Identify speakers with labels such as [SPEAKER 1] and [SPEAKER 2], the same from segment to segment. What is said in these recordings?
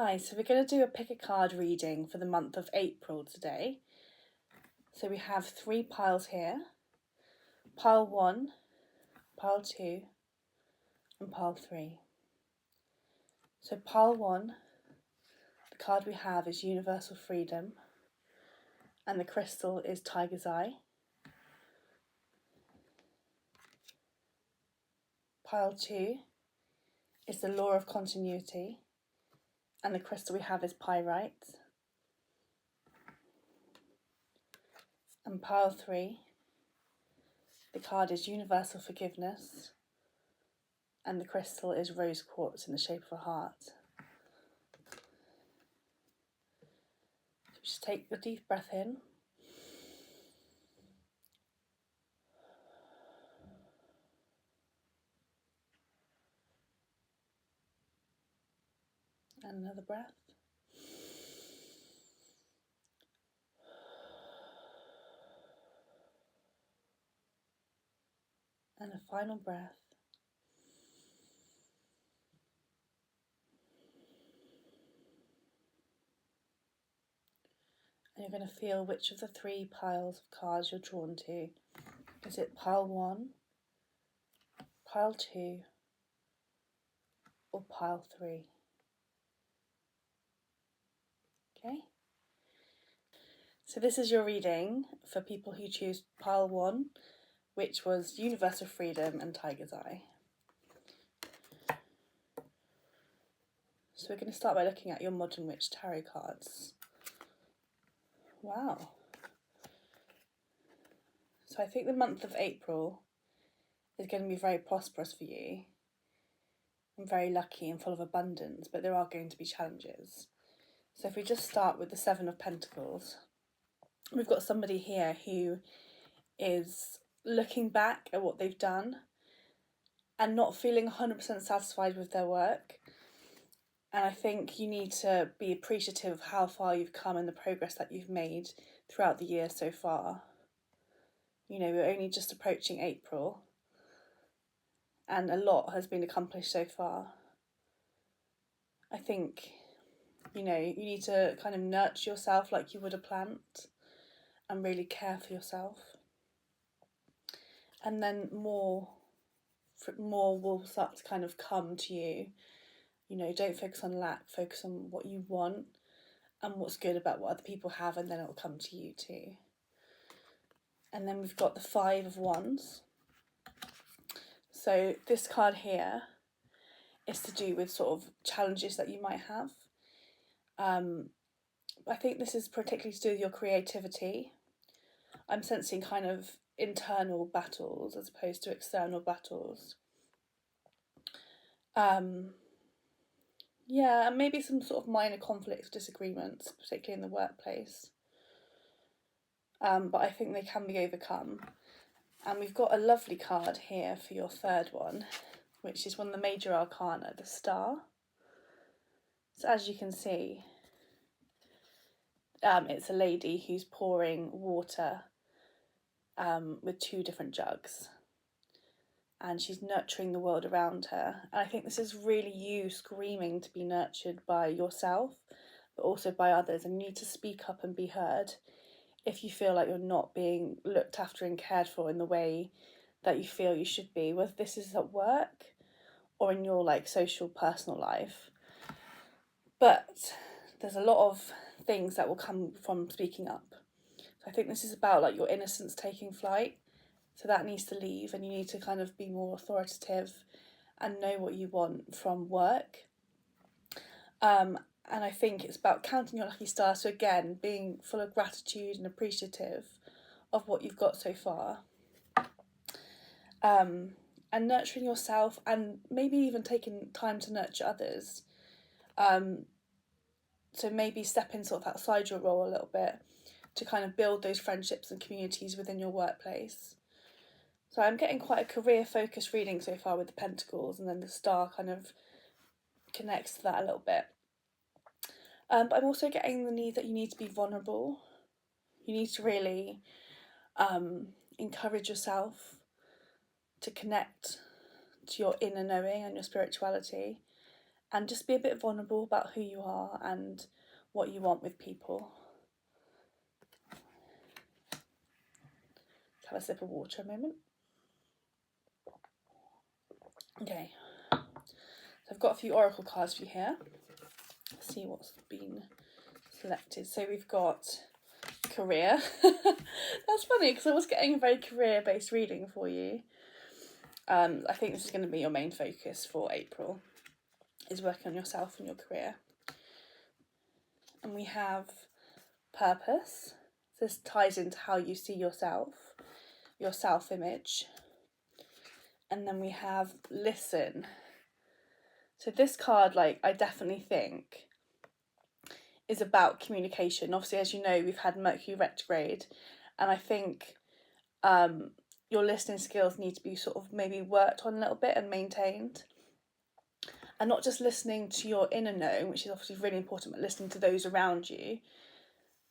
[SPEAKER 1] Hi, so we're going to do a pick a card reading for the month of April today. So we have 3 piles here, pile 1, pile 2 and pile 3. So pile 1, the card we have is Universal Freedom and the crystal is Tiger's Eye. Pile 2 is the Law of Continuity and the crystal we have is Pyrite. And pile 3, the card is Universal Forgiveness and the crystal is Rose Quartz in the shape of a heart. So just take a deep breath in. And another breath. And a final breath. And you're going to feel which of the 3 piles of cards you're drawn to. Is it pile 1, pile 2, or pile 3? Okay. So this is your reading for people who choose pile 1, which was Universal Freedom and Tiger's Eye. So we're going to start by looking at your Modern Witch Tarot cards. Wow. So I think the month of April is going to be very prosperous for you. I'm very lucky and full of abundance, but there are going to be challenges. So if we just start with the 7 of Pentacles, we've got somebody here who is looking back at what they've done and not feeling 100% satisfied with their work. And I think you need to be appreciative of how far you've come and the progress that you've made throughout the year so far. You know, we're only just approaching April and a lot has been accomplished so far. I think, you know, you need to kind of nurture yourself like you would a plant and really care for yourself. And then more will start to kind of come to you. You know, don't focus on lack, focus on what you want and what's good about what other people have, and then it will come to you too. And then we've got the 5 of Wands. So this card here is to do with sort of challenges that you might have. I think this is particularly to do with your creativity. I'm sensing kind of internal battles as opposed to external battles. Yeah, and maybe some sort of minor conflicts, disagreements, particularly in the workplace. But I think they can be overcome. And we've got a lovely card here for your 3rd one, which is one of the major arcana, the Star. So as you can see, it's a lady who's pouring water with 2 different jugs. And she's nurturing the world around her. And I think this is really you screaming to be nurtured by yourself, but also by others. And you need to speak up and be heard if you feel like you're not being looked after and cared for in the way that you feel you should be, whether this is at work or in your like social personal life. But there's a lot of things that will come from speaking up. So I think this is about like your innocence taking flight. So that needs to leave and you need to kind of be more authoritative and know what you want from work. And I think it's about counting your lucky stars. So again, being full of gratitude and appreciative of what you've got so far. And nurturing yourself and maybe even taking time to nurture others. So maybe stepping sort of outside your role a little bit to kind of build those friendships and communities within your workplace. So I'm getting quite a career-focused reading so far with the Pentacles, and then the Star kind of connects to that a little bit. But I'm also getting the need that you need to be vulnerable. You need to really encourage yourself to connect to your inner knowing and your spirituality, and just be a bit vulnerable about who you are and what you want with people. Have a sip of water a moment. Okay, so I've got a few oracle cards for you here. Let's see what's been selected. So we've got career. That's funny because I was getting a very career-based reading for you. I think this is going to be your main focus for April, is working on yourself and your career. And we have purpose. This ties into how you see yourself, your self-image. And then we have listen. So this card, like, I definitely think is about communication. Obviously, as you know, we've had Mercury retrograde, and I think your listening skills need to be sort of maybe worked on a little bit and maintained. And not just listening to your inner knowing, which is obviously really important, but listening to those around you.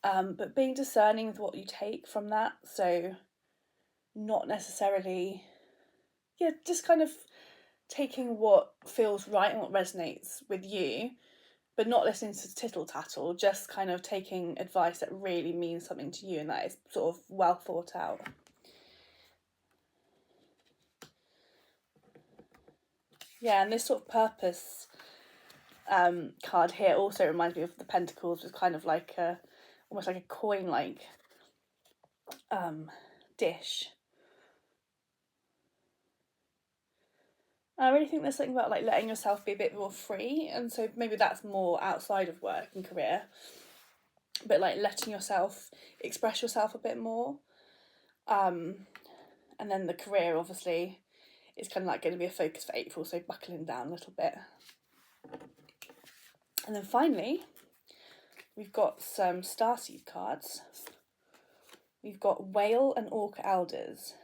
[SPEAKER 1] But being discerning with what you take from that. So not necessarily, just kind of taking what feels right and what resonates with you, but not listening to tittle tattle, just kind of taking advice that really means something to you and that is sort of well thought out. Yeah, and this sort of purpose card here also reminds me of the Pentacles, with kind of like almost like a coin-like dish. I really think there's something about like letting yourself be a bit more free, and so maybe that's more outside of work and career, but like letting yourself express yourself a bit more. And then the career obviously is kind of like going to be a focus for April, so buckling down a little bit. And then finally, we've got some starseed cards. We've got Whale and Orc Elders.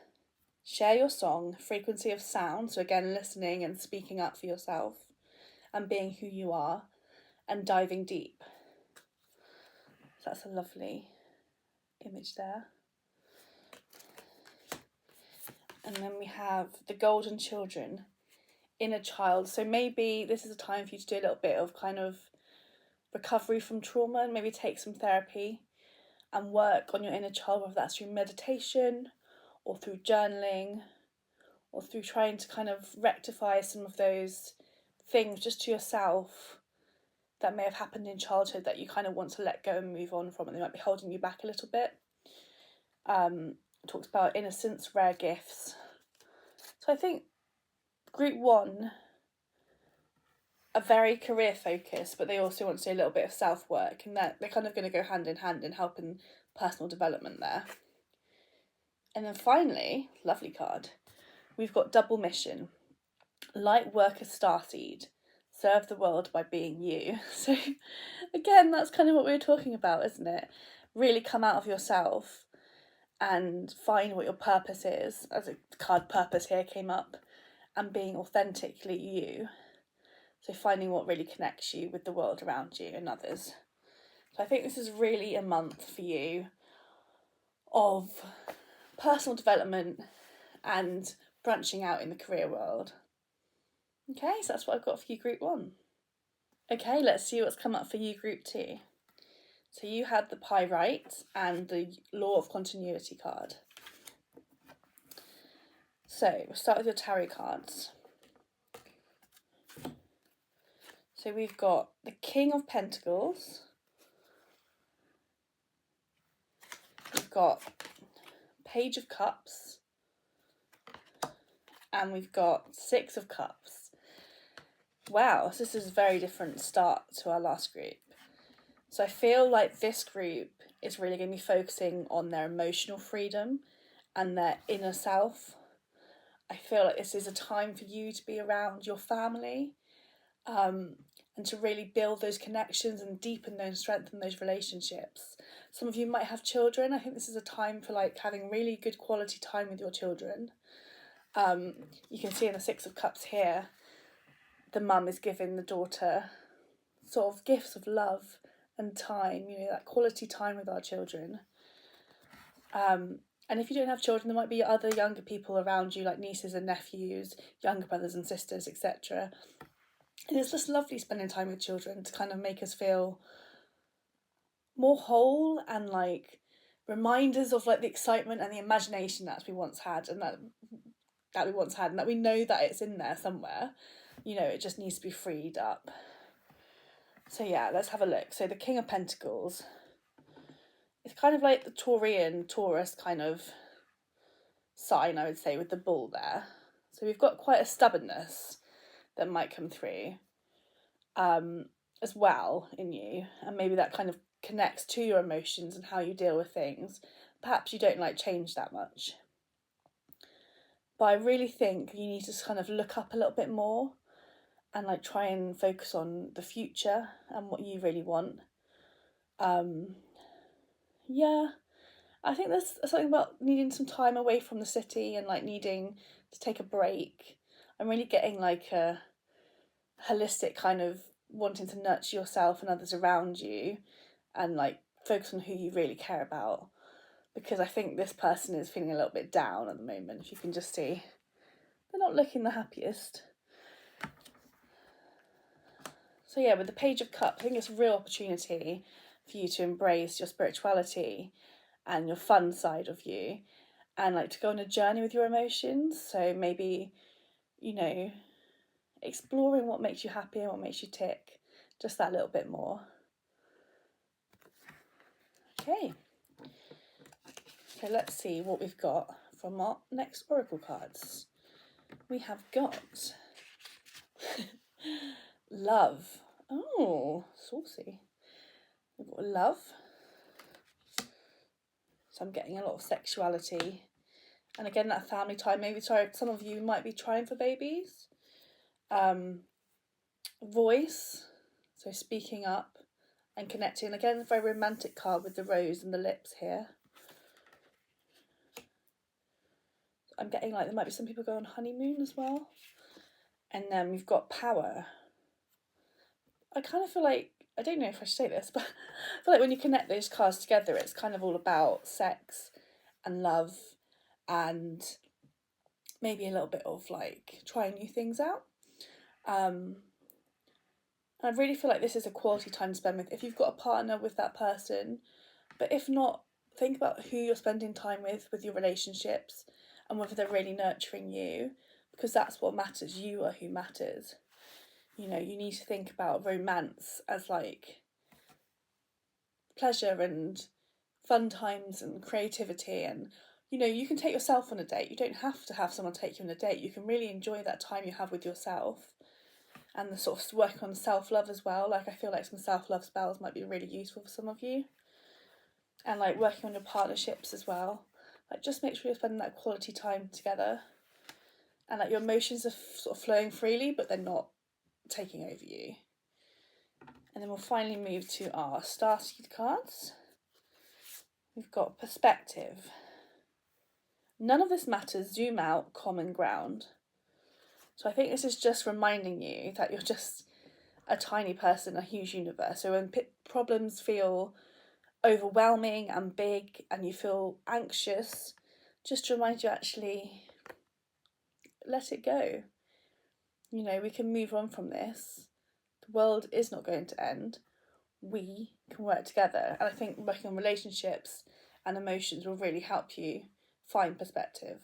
[SPEAKER 1] Share your song, frequency of sound, so again listening and speaking up for yourself and being who you are and diving deep. So that's a lovely image there. And then we have the Golden Children, inner child. So maybe this is a time for you to do a little bit of kind of recovery from trauma and maybe take some therapy and work on your inner child, whether that's through meditation or through journaling or through trying to kind of rectify some of those things just to yourself that may have happened in childhood that you kind of want to let go and move on from, and they might be holding you back a little bit. Talks about innocence, rare gifts. So I think group 1 are very career focused, but they also want to do a little bit of self-work, and that they're kind of going to go hand in hand in helping personal development there. And then finally, lovely card, we've got double mission. Light worker starseed. Serve the world by being you. So again, that's kind of what we were talking about, isn't it? Really come out of yourself and find what your purpose is, as a card purpose here came up, and being authentically you. So finding what really connects you with the world around you and others. So I think this is really a month for you of personal development and branching out in the career world. Okay, so that's what I've got for you, group 1. Okay, let's see what's come up for you, group 2. So you had the Pyrite and the Law of Continuity card. So we'll start with your tarot cards. So we've got the King of Pentacles. We've got Page of Cups. And we've got 6 of Cups. Wow, so this is a very different start to our last group. So I feel like this group is really going to be focusing on their emotional freedom and their inner self. I feel like this is a time for you to be around your family, and to really build those connections and deepen those, strengthen those relationships. Some of you might have children. I think this is a time for like having really good quality time with your children. You can see in the 6 of Cups here, the mum is giving the daughter sort of gifts of love and time, that quality time with our children. And if you don't have children, there might be other younger people around you, like nieces and nephews, younger brothers and sisters, etc. And it's just lovely spending time with children to kind of make us feel more whole and like reminders of like the excitement and the imagination that we once had, and that we once had, and that we know that it's in there somewhere. You know, it just needs to be freed up. So yeah, let's have a look. So the King of Pentacles, it's kind of like the Taurus kind of sign, I would say, with the bull there. So we've got quite a stubbornness that might come through as well in you, and maybe that kind of connects to your emotions and how you deal with things. Perhaps you don't like change that much, but I really think you need to kind of look up a little bit more and like try and focus on the future and what you really want. Yeah, I think there's something about needing some time away from the city and like needing to take a break. I'm really getting like a holistic kind of wanting to nurture yourself and others around you and like focus on who you really care about, because I think this person is feeling a little bit down at the moment. If you can just see, they're not looking the happiest. So yeah, with the Page of Cups, I think it's a real opportunity for you to embrace your spirituality and your fun side of you, and like to go on a journey with your emotions. So maybe, you know, exploring what makes you happy and what makes you tick just that little bit more. Okay, so let's see what we've got from our next oracle cards. We have got love. Oh, saucy. We've got love. So I'm getting a lot of sexuality. And again, that family time. Maybe some of you might be trying for babies. Voice. So speaking up and connecting. Again, a very romantic card with the rose and the lips here. I'm getting like there might be some people go on honeymoon as well. And then we've got power. I kind of feel like, I don't know if I should say this, but I feel like when you connect those cards together, it's kind of all about sex and love and maybe a little bit of like trying new things out. And I really feel like this is a quality time to spend with, if you've got a partner, with that person. But if not, think about who you're spending time with your relationships and whether they're really nurturing you, because that's what matters. You are who matters. You know, you need to think about romance as like pleasure and fun times and creativity, and you know, you can take yourself on a date. You don't have to have someone take you on a date. You can really enjoy that time you have with yourself, and the sort of work on self-love as well. Like, I feel like some self-love spells might be really useful for some of you, and like working on your partnerships as well. Like, just make sure you're spending that quality time together, and like your emotions are sort of flowing freely, but they're not taking over you. And then we'll finally move to our Starseed cards. We've got perspective. None of this matters. Zoom out, common ground. So I think this is just reminding you that you're just a tiny person, a huge universe. So when problems feel overwhelming and big and you feel anxious, just to remind you, actually, let it go. You know, we can move on from this. The world is not going to end. We can work together. And I think working on relationships and emotions will really help you find perspective.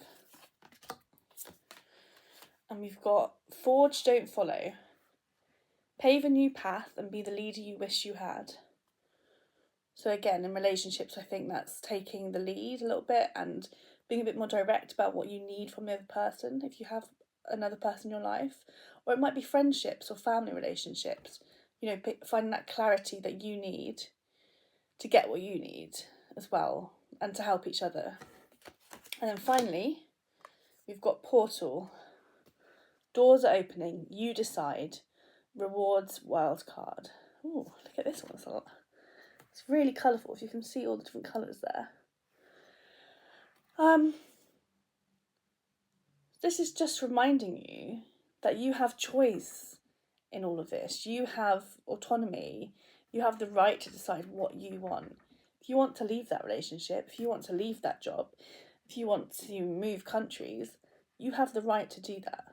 [SPEAKER 1] And we've got forge, don't follow. Pave a new path and be the leader you wish you had. So again, in relationships, I think that's taking the lead a little bit and being a bit more direct about what you need from the other person, if you have another person in your life. Or it might be friendships or family relationships. You know, finding that clarity that you need to get what you need as well, and to help each other. And then finally, we've got portal. Doors are opening, you decide. Rewards, wild card. Ooh, look at this one. It's really colourful, if you can see all the different colours there. This is just reminding you that you have choice in all of this. You have autonomy. You have the right to decide what you want. If you want to leave that relationship, if you want to leave that job, if you want to move countries, you have the right to do that.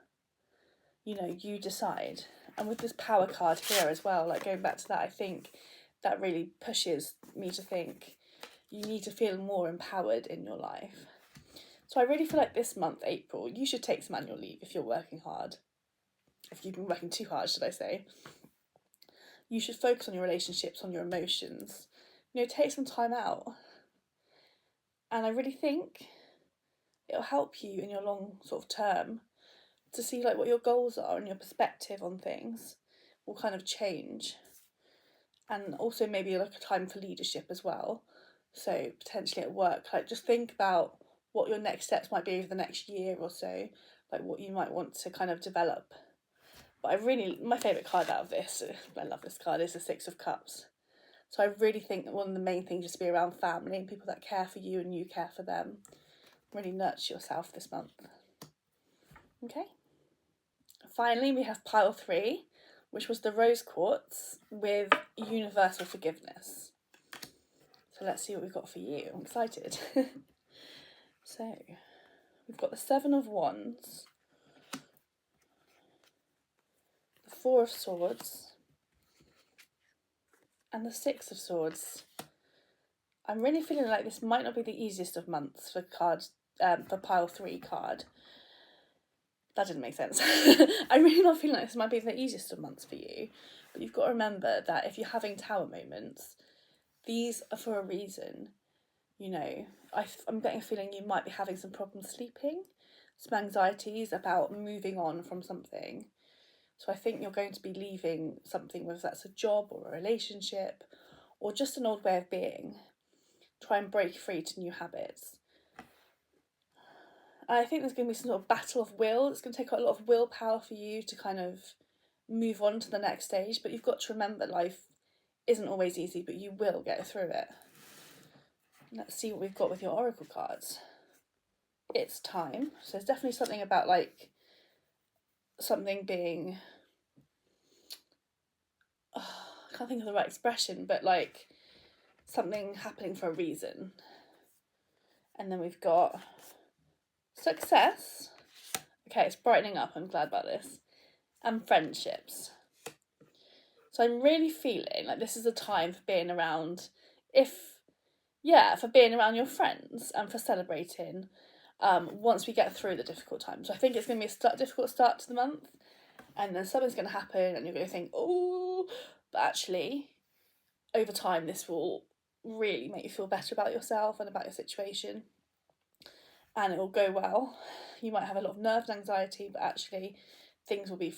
[SPEAKER 1] You know, you decide. And with this power card here as well, like going back to that, I think that really pushes me to think you need to feel more empowered in your life. So I really feel like this month, April, you should take some annual leave if you're working hard. If you've been working too hard, should I say. You should focus on your relationships, on your emotions. Take some time out. And I really think it'll help you in your long sort of term to see like what your goals are and your perspective on things will kind of change. And also maybe like a time for leadership as well. So potentially at work, like just think about what your next steps might be over the next year or so, like what you might want to kind of develop. But my favourite card out of this, I love this card, is the Six of Cups. So I really think that one of the main things is to be around family and people that care for you and you care for them. Really nurture yourself this month. Okay. Finally, we have pile 3, which was the rose quartz with universal forgiveness. So let's see what we've got for you. I'm excited. So we've got the 7 of Wands, the 4 of Swords, and the 6 of Swords. I'm really feeling like this might not be the easiest of months for pile 3 card. That didn't make sense. I'm really not feeling like this might be the easiest of months for you. But you've got to remember that if you're having tower moments, these are for a reason. I'm getting a feeling you might be having some problems sleeping, some anxieties about moving on from something. So I think you're going to be leaving something, whether that's a job or a relationship or just an old way of being. Try and break free to new habits. And I think there's going to be some sort of battle of will. It's going to take a lot of willpower for you to kind of move on to the next stage. But you've got to remember life isn't always easy, but you will get through it. Let's see what we've got with your oracle cards. It's time. So there's definitely something about like something being... I can't think of the right expression, but like something happening for a reason. And then we've got success. Okay, it's brightening up. I'm glad about this. And friendships. So I'm really feeling like this is a time for being around, for being around your friends and for celebrating once we get through the difficult times. So I think it's going to be a difficult start to the month, and then something's going to happen and you're going to think, oh, but actually over time this will really make you feel better about yourself and about your situation, and it will go well. You might have a lot of nerves and anxiety, but actually things will be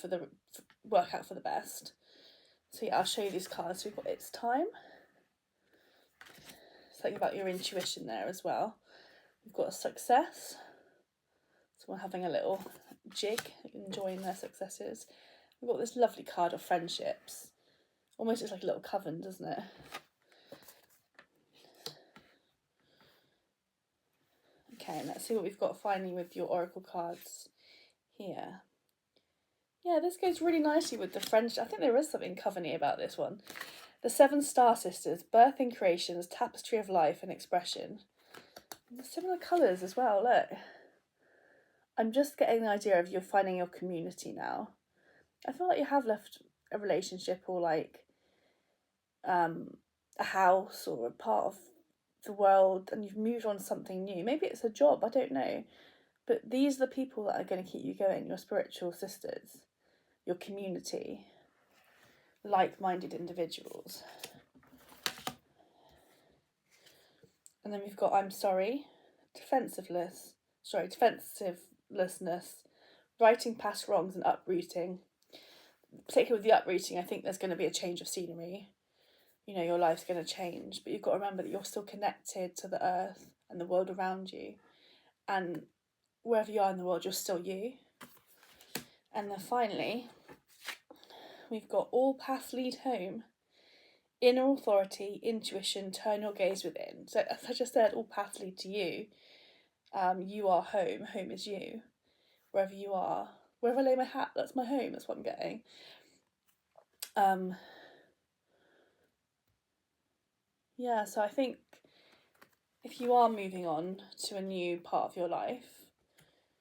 [SPEAKER 1] work out for the best. So yeah, I'll show you these cards. So we've got It's Time. Something about your intuition there as well. We've got a Success. Someone having a little jig, enjoying their successes. We've got this lovely card of Friendships. Almost looks like a little coven, doesn't it? Okay, let's see what we've got finally with your oracle cards here. Yeah, this goes really nicely with the friendship. I think there is something coven-y about this one. The 7 Star Sisters, birthing creations, tapestry of life and expression. And similar colours as well, look. I'm just getting the idea of you're finding your community now. I feel like you have left a relationship or like a house or a part of the world and you've moved on to something new. Maybe it's a job, I don't know. But these are the people that are going to keep you going, your spiritual sisters, your community, like-minded individuals. And then we've got I'm sorry, defensiveness, righting past wrongs and uprooting. Particularly with the uprooting, I think there's going to be a change of scenery. Your life's going to change, but you've got to remember that you're still connected to the earth and the world around you. And wherever you are in the world, you're still you. And then finally, we've got all paths lead home. Inner authority, intuition, turn your gaze within. So as I just said, all paths lead to you. You are home. Home is you. Wherever you are. Wherever I lay my hat, that's my home. That's what I'm getting. Yeah, so I think if you are moving on to a new part of your life,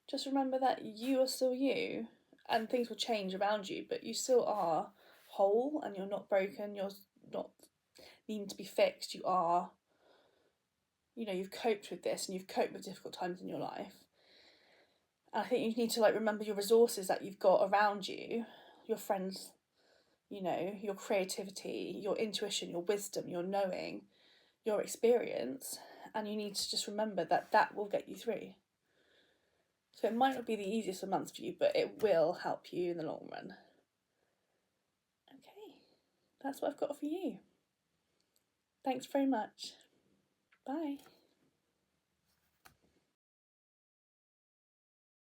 [SPEAKER 1] just remember that you are still you. and things will change around you, but you still are whole and you're not broken, you're not needing to be fixed. You are, you've coped with this and you've coped with difficult times in your life. And I think you need to remember your resources that you've got around you, your friends, your creativity, your intuition, your wisdom, your knowing, your experience, and you need to just remember that that will get you through. So it might not be the easiest of months for you, but it will help you in the long run. Okay, that's what I've got for you. Thanks very much. Bye.